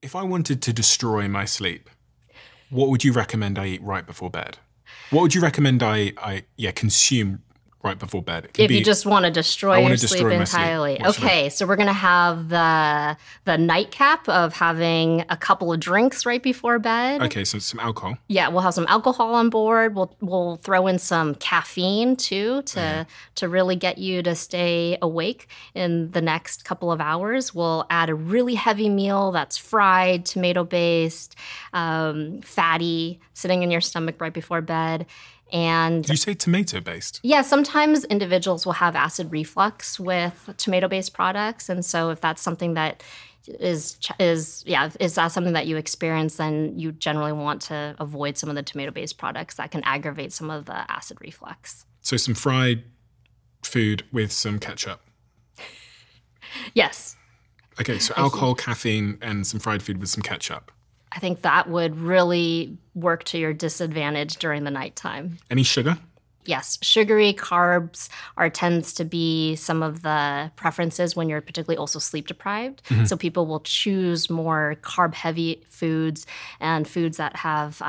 If I wanted to destroy my sleep, what would you recommend I eat right before bed? What would you recommend I consume right before bed? It can If you be, just want to I destroy want your to sleep destroy my sleep. entirely. What should I? Okay, so we're gonna have the nightcap of having a couple of drinks right before bed. Okay, so some alcohol. Yeah, we'll have some alcohol on board. We'll throw in some caffeine too Oh, yeah. to really get you to stay awake in the next couple of hours. We'll add a really heavy meal that's fried, tomato based, fatty, sitting in your stomach right before bed. And Did you say tomato based? yeah, sometimes individuals will have acid reflux with tomato-based products, and so if that's something that is that something that you experience, then you generally want to avoid some of the tomato-based products that can aggravate some of the acid reflux. So some fried food with some ketchup. Yes, Okay, so a huge, alcohol, caffeine, and some fried food with some ketchup. I think that would really work to your disadvantage during the nighttime. Any sugar? Yes, sugary carbs tends to be some of the preferences when you're particularly also sleep deprived. So people will choose more carb heavy foods and foods that have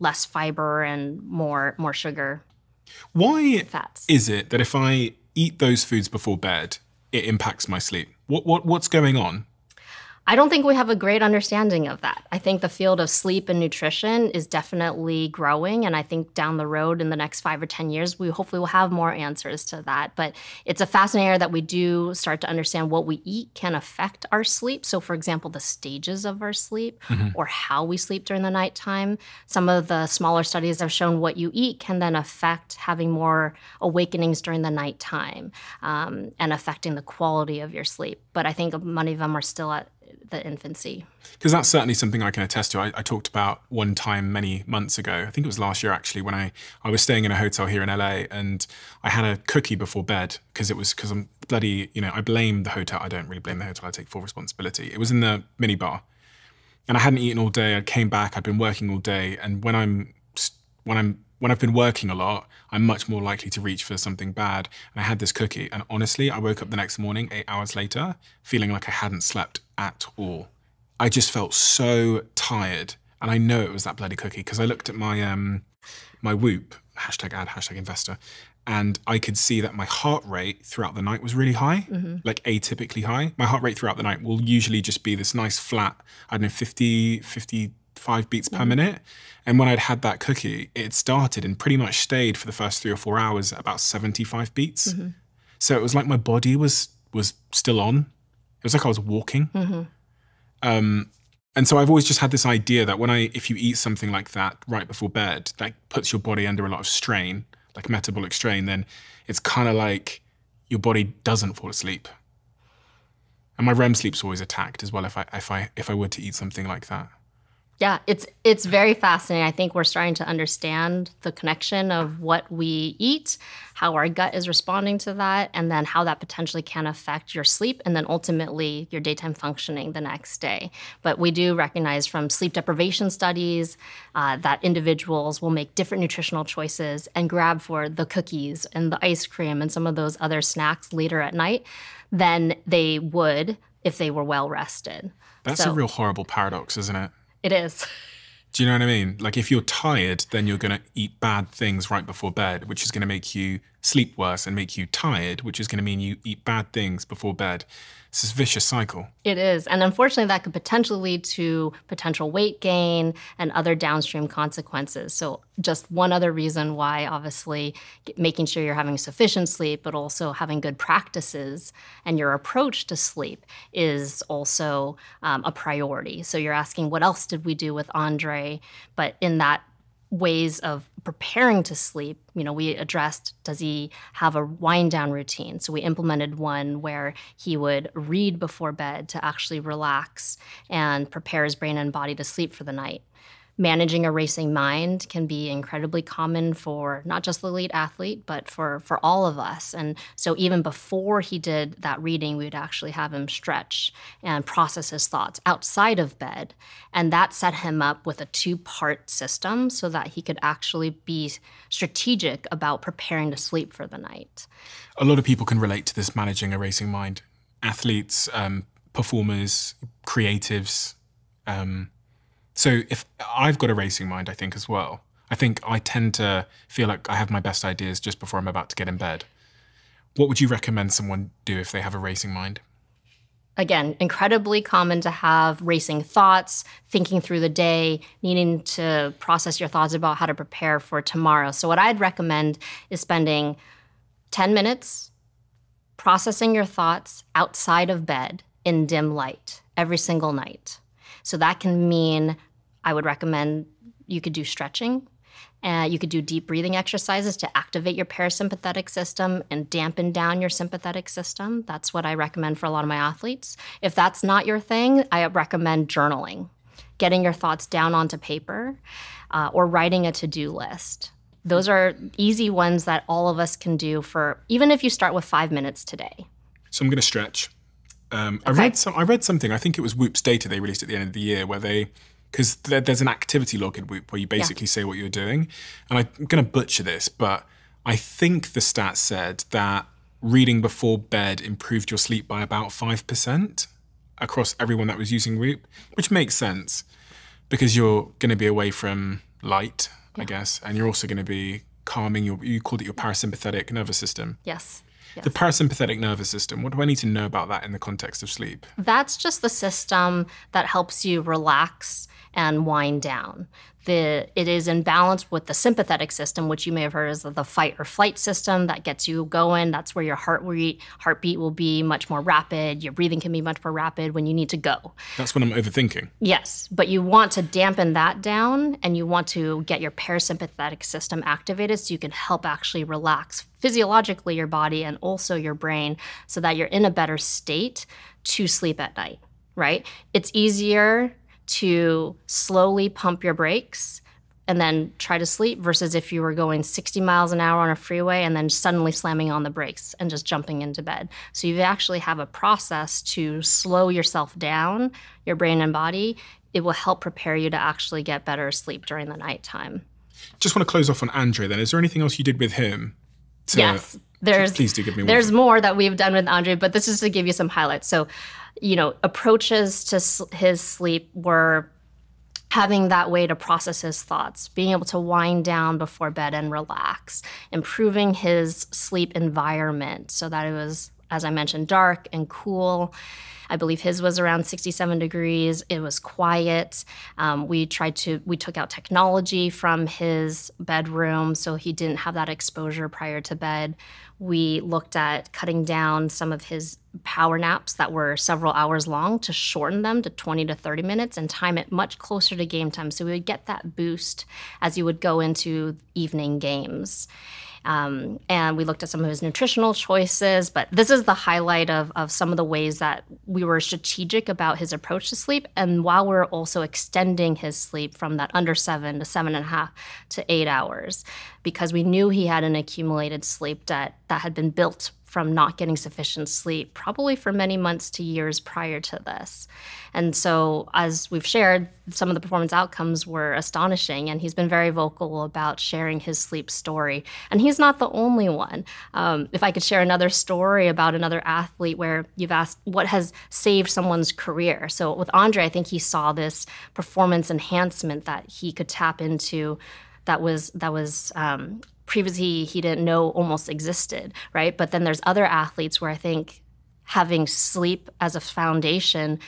less fiber and more sugar Why fats. is it that if I eat those foods before bed, it impacts my sleep? What's going on? I don't think we have a great understanding of that. I think the field of sleep and nutrition is definitely growing, and I think down the road in the next 5 or 10 years, we hopefully will have more answers to that. But it's a fascinating area that we do start to understand what we eat can affect our sleep. So, for example, the stages of our sleep or how we sleep during the nighttime. Some of the smaller studies have shown what you eat can then affect having more awakenings during the nighttime and affecting the quality of your sleep. But I think many of them are still at the infancy. Because that's certainly something I can attest to. I talked about one time many months ago, I think it was last year actually, when I was staying in a hotel here in LA and I had a cookie before bed because I'm bloody, I blame the hotel. I don't really blame the hotel. I take full responsibility. It was in the minibar and I hadn't eaten all day. I came back, I'd been working all day. And when I've been working a lot, I'm much more likely to reach for something bad. And I had this cookie. And honestly, I woke up the next morning, 8 hours later, feeling like I hadn't slept at all. I just felt so tired. And I know it was that bloody cookie because I looked at my Whoop, hashtag ad, hashtag investor, and I could see that my heart rate throughout the night was really high, like atypically high. My heart rate throughout the night will usually just be this nice flat, I don't know, 55 beats per minute. And when I'd had that cookie, it started and pretty much stayed for the first 3 or 4 hours at about 75 beats. So it was like my body was still on. It was like I was walking. And so I've always just had this idea that if you eat something like that right before bed, that puts your body under a lot of strain, like metabolic strain, then it's kind of like your body doesn't fall asleep. And my REM sleep's always attacked as well if I were to eat something like that. Yeah, it's very fascinating. I think we're starting to understand the connection of what we eat, how our gut is responding to that, and then how that potentially can affect your sleep and then ultimately your daytime functioning the next day. But we do recognize from sleep deprivation studies that individuals will make different nutritional choices and grab for the cookies and the ice cream and some of those other snacks later at night than they would if they were well rested. That's a real horrible paradox, isn't it? It is. Do you know what I mean? Like if you're tired, then you're going to eat bad things right before bed, which is going to make you sleep worse and make you tired, which is going to mean you eat bad things before bed. It's this vicious cycle. It is. And unfortunately, that could potentially lead to potential weight gain and other downstream consequences. So just one other reason why, obviously, making sure you're having sufficient sleep, but also having good practices and your approach to sleep is also a priority. So you're asking, what else did we do with Andre? But in that ways of preparing to sleep, we addressed, does he have a wind down routine? So we implemented one where he would read before bed to actually relax and prepare his brain and body to sleep for the night. Managing a racing mind can be incredibly common for not just the elite athlete, but for all of us. And so even before he did that reading, we would actually have him stretch and process his thoughts outside of bed. And that set him up with a 2-part system so that he could actually be strategic about preparing to sleep for the night. A lot of people can relate to this managing a racing mind. Athletes, performers, creatives, So if I've got a racing mind, I think as well. I think I tend to feel like I have my best ideas just before I'm about to get in bed. What would you recommend someone do if they have a racing mind? Again, incredibly common to have racing thoughts, thinking through the day, needing to process your thoughts about how to prepare for tomorrow. So what I'd recommend is spending 10 minutes processing your thoughts outside of bed in dim light every single night. So that can mean, I would recommend you could do stretching. You could do deep breathing exercises to activate your parasympathetic system and dampen down your sympathetic system. That's what I recommend for a lot of my athletes. If that's not your thing, I recommend journaling, getting your thoughts down onto paper, or writing a to-do list. Those are easy ones that all of us can do for, even if you start with 5 minutes today. So I'm going to stretch. I read something, I think it was Whoop's data they released at the end of the year where because there's an activity log in Whoop where you basically say what you're doing. And I'm going to butcher this, but I think the stat said that reading before bed improved your sleep by about 5% across everyone that was using Whoop, which makes sense because you're going to be away from light, I guess, and you're also going to be calming you called it your parasympathetic nervous system. Yes. The parasympathetic nervous system, what do I need to know about that in the context of sleep? That's just the system that helps you relax and wind down. It is in balance with the sympathetic system, which you may have heard as the fight or flight system that gets you going. That's where your heartbeat will be much more rapid. Your breathing can be much more rapid when you need to go. That's when I'm overthinking. Yes, but you want to dampen that down and you want to get your parasympathetic system activated so you can help actually relax physiologically your body and also your brain so that you're in a better state to sleep at night, right? It's easier to slowly pump your brakes and then try to sleep versus if you were going 60 miles an hour on a freeway and then suddenly slamming on the brakes and just jumping into bed. So you actually have a process to slow yourself down, your brain and body. It will help prepare you to actually get better sleep during the nighttime. Just want to close off on Andre then. Is there anything else you did with him? Yes. Please do give me one. There's more that we've done with Andre, but this is to give you some highlights. So, approaches to his sleep were having that way to process his thoughts, being able to wind down before bed and relax, improving his sleep environment so that it was, as I mentioned, dark and cool. I believe his was around 67 degrees. It was quiet. We took out technology from his bedroom so he didn't have that exposure prior to bed. We looked at cutting down some of his power naps that were several hours long to shorten them to 20 to 30 minutes and time it much closer to game time so we would get that boost as you would go into evening games. And we looked at some of his nutritional choices, but this is the highlight of some of the ways that we were strategic about his approach to sleep, and while we're also extending his sleep from that under 7 to 7.5 to 8 hours, because we knew he had an accumulated sleep debt that had been built from not getting sufficient sleep, probably for many months to years prior to this. And so, as we've shared, some of the performance outcomes were astonishing, and he's been very vocal about sharing his sleep story. And he's not the only one. If I could share another story about another athlete where you've asked what has saved someone's career. So with Andre, I think he saw this performance enhancement that he could tap into that was previously he didn't know almost existed, right? But then there's other athletes where I think having sleep as a foundation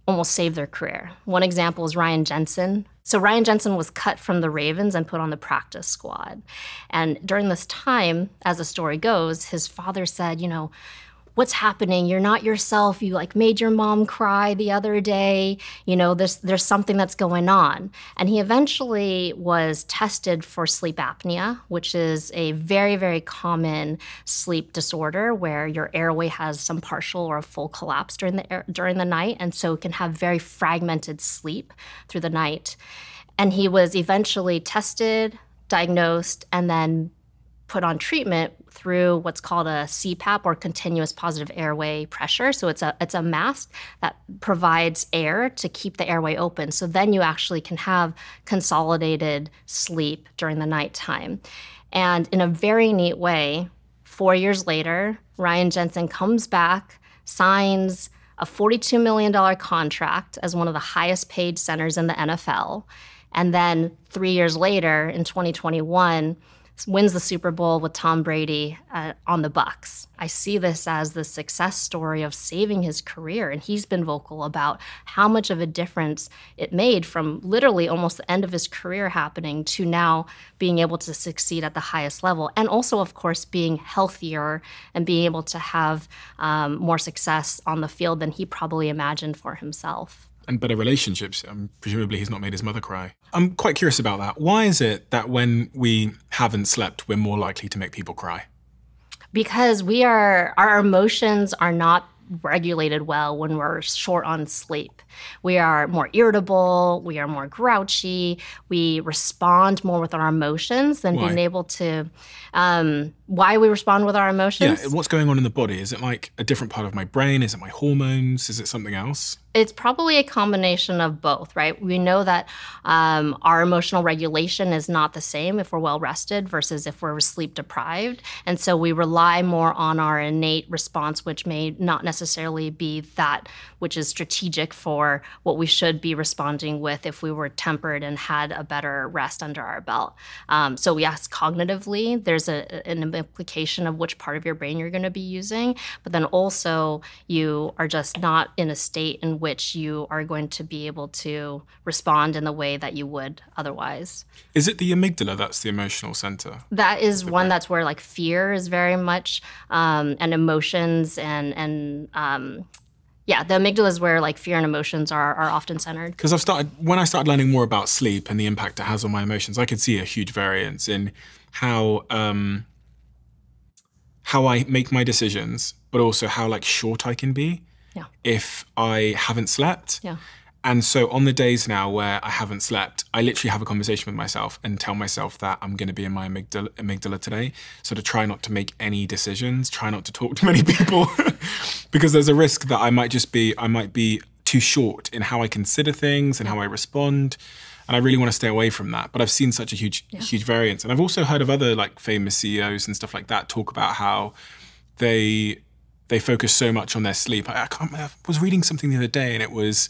almost saved their career. One example is Ryan Jensen. So Ryan Jensen was cut from the Ravens and put on the practice squad. And during this time, as the story goes, his father said, what's happening? You're not yourself. You made your mom cry the other day. There's something that's going on. And he eventually was tested for sleep apnea, which is a very, very common sleep disorder where your airway has some partial or a full collapse during the night, and so it can have very fragmented sleep through the night. And he was eventually tested, diagnosed, and then put on treatment through what's called a CPAP, or continuous positive airway pressure. So it's a mask that provides air to keep the airway open. So then you actually can have consolidated sleep during the nighttime. And in a very neat way, 4 years later, Ryan Jensen comes back, signs a $42 million contract as one of the highest paid centers in the NFL. And then 3 years later, in 2021, wins the Super Bowl with Tom Brady on the Bucs. I see this as the success story of saving his career, and he's been vocal about how much of a difference it made from literally almost the end of his career happening to now being able to succeed at the highest level, and also, of course, being healthier and being able to have more success on the field than he probably imagined for himself. And better relationships. Presumably he's not made his mother cry. I'm quite curious about that. Why is it that when we haven't slept, we're more likely to make people cry? Because our emotions are not regulated well when we're short on sleep. We are more irritable, we are more grouchy, we respond more with our emotions than being able to, why we respond with our emotions? Yeah, what's going on in the body? Is it like a different part of my brain? Is it my hormones? Is it something else? It's probably a combination of both, right? We know that our emotional regulation is not the same if we're well rested versus if we're sleep deprived. And so we rely more on our innate response, which may not necessarily be that which is strategic for what we should be responding with if we were tempered and had a better rest under our belt. So yes, cognitively, there's an implication of which part of your brain you're going to be using, but then also you are just not in a state in which you are going to be able to respond in the way that you would otherwise. Is it the amygdala that's the emotional center? That is one that's where like fear is very much, and emotions yeah, the amygdala is where like fear and emotions are often centered. Because when I started learning more about sleep and the impact it has on my emotions, I could see a huge variance in how I make my decisions, but also how like short I can be if I haven't slept. Yeah. And so on the days now where I haven't slept, I literally have a conversation with myself and tell myself that I'm going to be in my amygdala today. So to try not to make any decisions, try not to talk to many people, because there's a risk that I might be too short in how I consider things and how I respond. And I really want to stay away from that. But I've seen such a huge variance. And I've also heard of other like famous CEOs and stuff like that talk about how they focus so much on their sleep. I was reading something the other day and it was,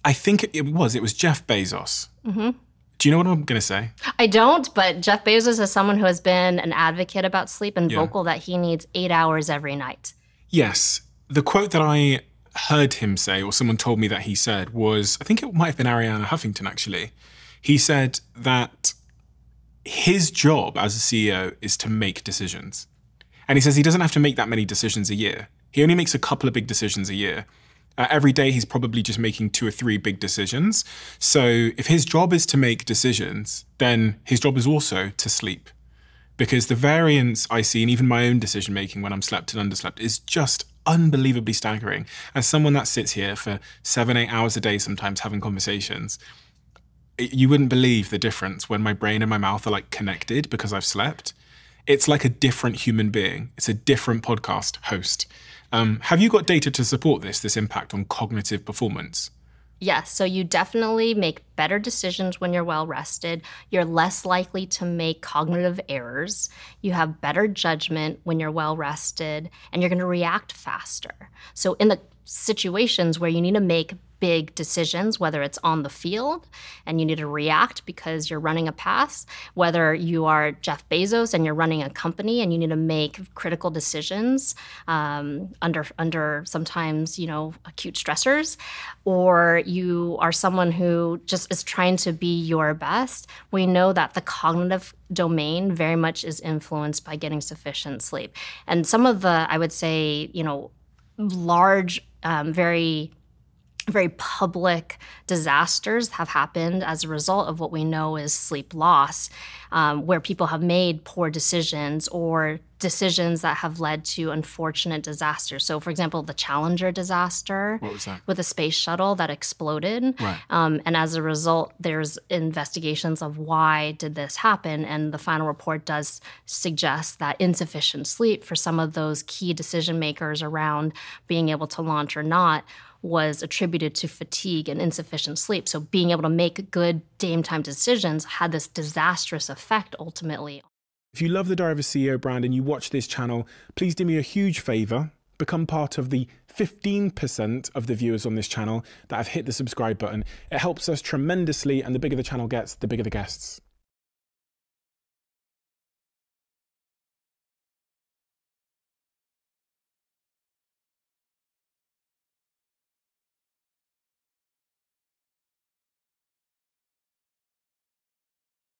I think it was Jeff Bezos. Mm-hmm. Do you know what I'm going to say? I don't, but Jeff Bezos is someone who has been an advocate about sleep and vocal that he needs 8 hours every night. Yes. The quote that I heard him say, or someone told me that he said, was, I think it might have been Arianna Huffington actually. He said that his job as a CEO is to make decisions. And he says he doesn't have to make that many decisions a year. He only makes a couple of big decisions a year. Every day he's probably just making 2 or 3 big decisions. So if his job is to make decisions, then his job is also to sleep. Because the variance I see in even my own decision making when I'm slept and underslept is just unbelievably staggering. As someone that sits here for 7, 8 hours a day sometimes having conversations, you wouldn't believe the difference when my brain and my mouth are like connected because I've slept. It's like a different human being. It's a different podcast host. Have you got data to support this impact on cognitive performance? Yes, so you definitely make better decisions when you're well rested. You're less likely to make cognitive errors. You have better judgment when you're well rested, and you're going to react faster. So in the situations where you need to make big decisions, whether it's on the field and you need to react because you're running a pass, whether you are Jeff Bezos and you're running a company and you need to make critical decisions under sometimes, acute stressors, or you are someone who just is trying to be your best, we know that the cognitive domain very much is influenced by getting sufficient sleep. And some of the, I would say, large, very public disasters have happened as a result of what we know is sleep loss, where people have made poor decisions or decisions that have led to unfortunate disasters. So, for example, the Challenger disaster. What was that? With a space shuttle that exploded. Right. And as a result, there's investigations of why did this happen. And the final report does suggest that insufficient sleep for some of those key decision makers around being able to launch or not was attributed to fatigue and insufficient sleep. So being able to make good game time decisions had this disastrous effect ultimately. If you love the Diary of a CEO brand and you watch this channel, please do me a huge favor. become part of the 15% of the viewers on this channel that have hit the subscribe button. It helps us tremendously, and the bigger the channel gets, the bigger the guests.